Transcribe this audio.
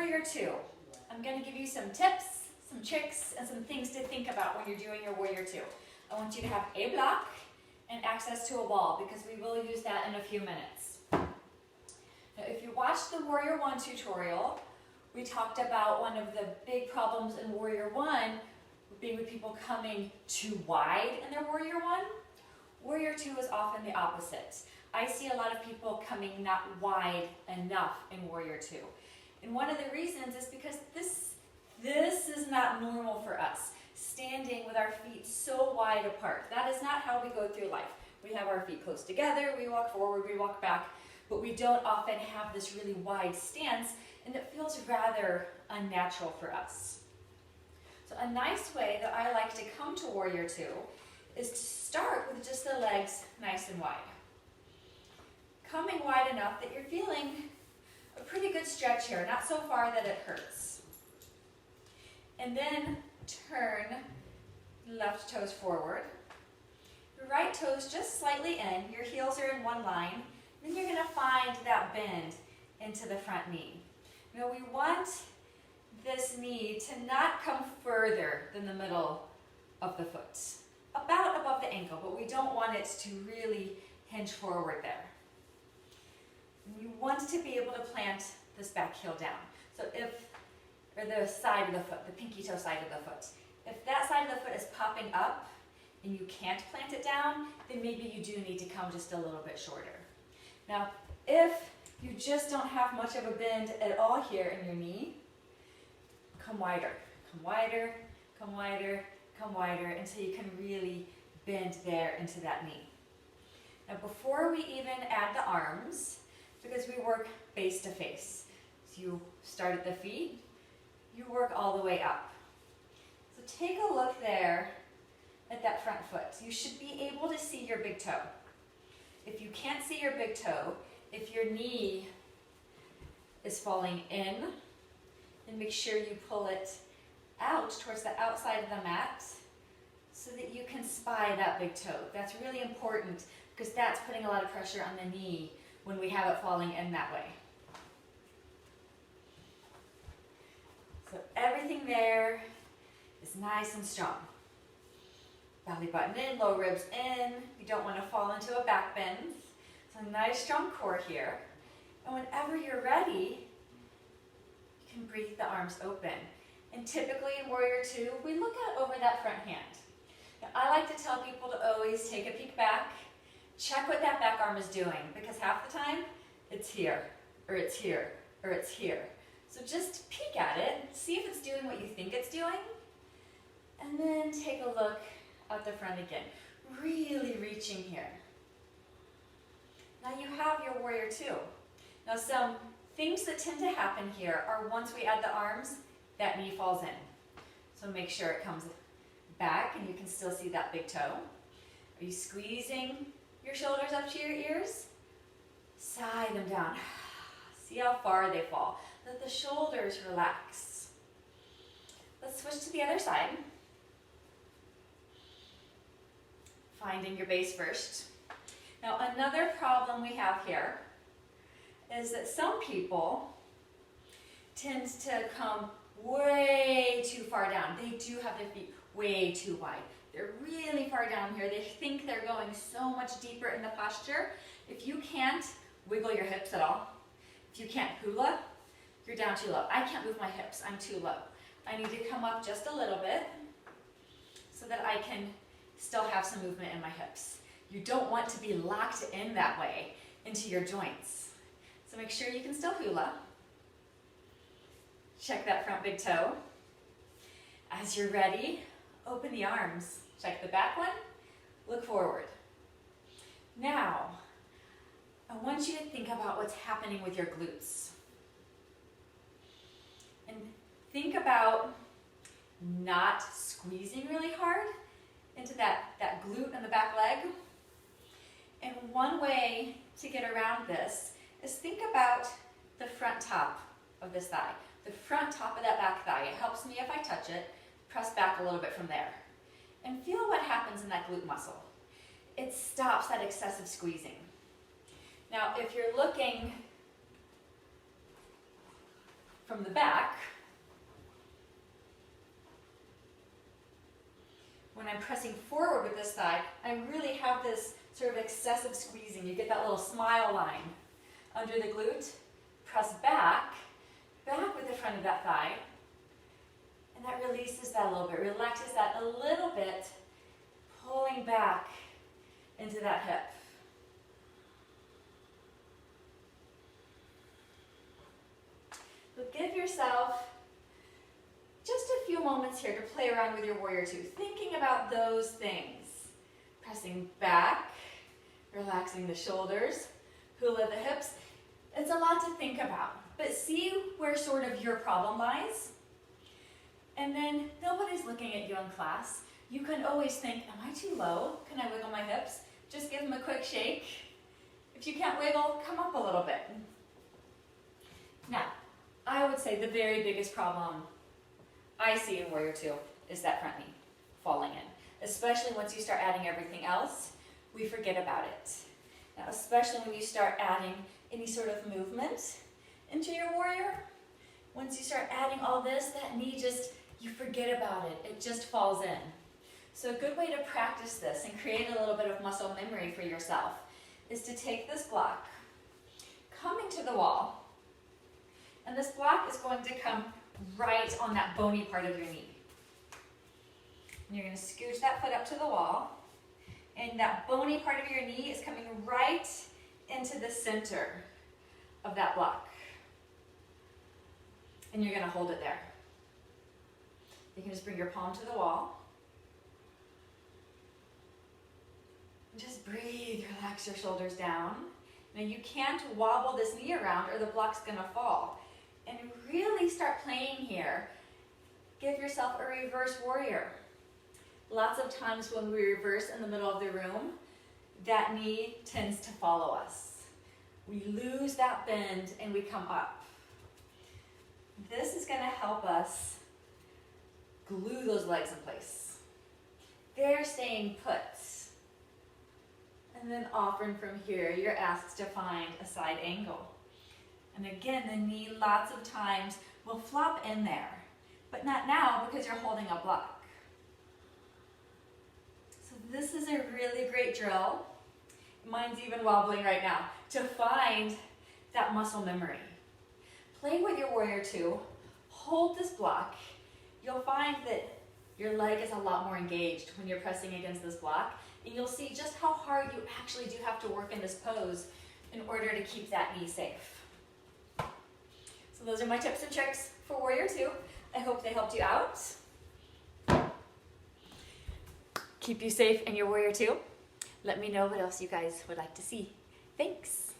Warrior Two. I'm going to give you some tips, some tricks, and some things to think about when you're doing your Warrior Two. I want you to have a block and access to a wall because we will use that in a few minutes. Now, if you watched the Warrior One tutorial, we talked about one of the big problems in Warrior One being with people coming too wide in their Warrior One. Warrior Two is often the opposite. I see a lot of people coming not wide enough in Warrior Two. And one of the reasons is because this is not normal for us, standing with our feet so wide apart. That is not how we go through life. We have our feet close together, we walk forward, we walk back, but we don't often have this really wide stance, and it feels rather unnatural for us. So a nice way that I like to come to Warrior Two is to start with just the legs nice and wide. Coming wide enough that you're feeling a pretty good stretch here, not so far that it hurts. And then turn left toes forward. Your right toes just slightly in, your heels are in one line, then you're going to find that bend into the front knee. Now we want this knee to not come further than the middle of the foot, about above the ankle, but we don't want it to really hinge forward there. You want to be able to plant this back heel down. So or the side of the foot, the pinky toe side of the foot. If that side of the foot is popping up and you can't plant it down, then maybe you do need to come just a little bit shorter. Now, if you just don't have much of a bend at all here in your knee, come wider, come wider, come wider, come wider until you can really bend there into that knee. Now, before we even add the arms, because we work face to face. So you start at the feet, you work all the way up. So take a look there at that front foot. You should be able to see your big toe. If you can't see your big toe, if your knee is falling in, then make sure you pull it out towards the outside of the mat so that you can spy that big toe. That's really important because that's putting a lot of pressure on the knee when we have it falling in that way. So everything there is nice and strong. Belly button in, low ribs in. You don't want to fall into a back bend. So nice strong core here. And whenever you're ready, you can breathe the arms open. And typically in Warrior Two, we look out over that front hand. Now, I like to tell people to always take a peek back. Check what that back arm is doing, because half the time, it's here, or it's here, or it's here. So just peek at it, see if it's doing what you think it's doing, and then take a look out the front again. Really reaching here. Now you have your Warrior Two. Now some things that tend to happen here are once we add the arms, that knee falls in. So make sure it comes back and you can still see that big toe. Are you squeezing your shoulders up to your ears? Sigh them down. See how far they fall. Let the shoulders relax. Let's switch to the other side. Finding your base first. Now another problem we have here is that some people tend to come way too far down. They do have their feet way too wide. They're really far down here. They think they're going so much deeper in the posture. If you can't wiggle your hips at all, if you can't hula, you're down too low. I can't move my hips, I'm too low. I need to come up just a little bit so that I can still have some movement in my hips. You don't want to be locked in that way into your joints. So make sure you can still hula. Check that front big toe. As you're ready, open the arms. Check the back one, look forward. Now, I want you to think about what's happening with your glutes. And think about not squeezing really hard into that glute in the back leg. And one way to get around this is think about the front top of this thigh. The front top of that back thigh. It helps me if I touch it, press back a little bit from there. And feel what happens in that glute muscle. It stops that excessive squeezing. Now, if you're looking from the back, when I'm pressing forward with this thigh, I really have this sort of excessive squeezing. You get that little smile line under the glute. Press back with the front of that thigh. And that releases that a little bit, relaxes that a little bit, pulling back into that hip. But give yourself just a few moments here to play around with your warrior two, thinking about those things. Pressing back, relaxing the shoulders, hula the hips. It's a lot to think about, but see where sort of your problem lies. And then nobody's looking at you in class. You can always think, am I too low? Can I wiggle my hips? Just give them a quick shake. If you can't wiggle, come up a little bit. Now, I would say the very biggest problem I see in Warrior Two is that front knee falling in. Especially once you start adding everything else, we forget about it. Now, especially when you start adding any sort of movement into your warrior, once you start adding all this, that knee just, you forget about it. It just falls in. So a good way to practice this and create a little bit of muscle memory for yourself is to take this block, coming to the wall, and this block is going to come right on that bony part of your knee. And you're going to scooch that foot up to the wall, and that bony part of your knee is coming right into the center of that block. And you're going to hold it there. You can just bring your palm to the wall. Just breathe, relax your shoulders down. Now you can't wobble this knee around or the block's going to fall. And really start playing here. Give yourself a reverse warrior. Lots of times when we reverse in the middle of the room, that knee tends to follow us. We lose that bend and we come up. This is going to help us glue those legs in place. They're staying put. And then often from here, you're asked to find a side angle. And again, the knee lots of times will flop in there, but not now because you're holding a block. So this is a really great drill. Mine's even wobbling right now, to find that muscle memory. Play with your warrior two, hold this block. You'll find that your leg is a lot more engaged when you're pressing against this block, and you'll see just how hard you actually do have to work in this pose in order to keep that knee safe. So those are my tips and tricks for Warrior Two. I hope they helped you out. Keep you safe in your Warrior Two. Let me know what else you guys would like to see. Thanks.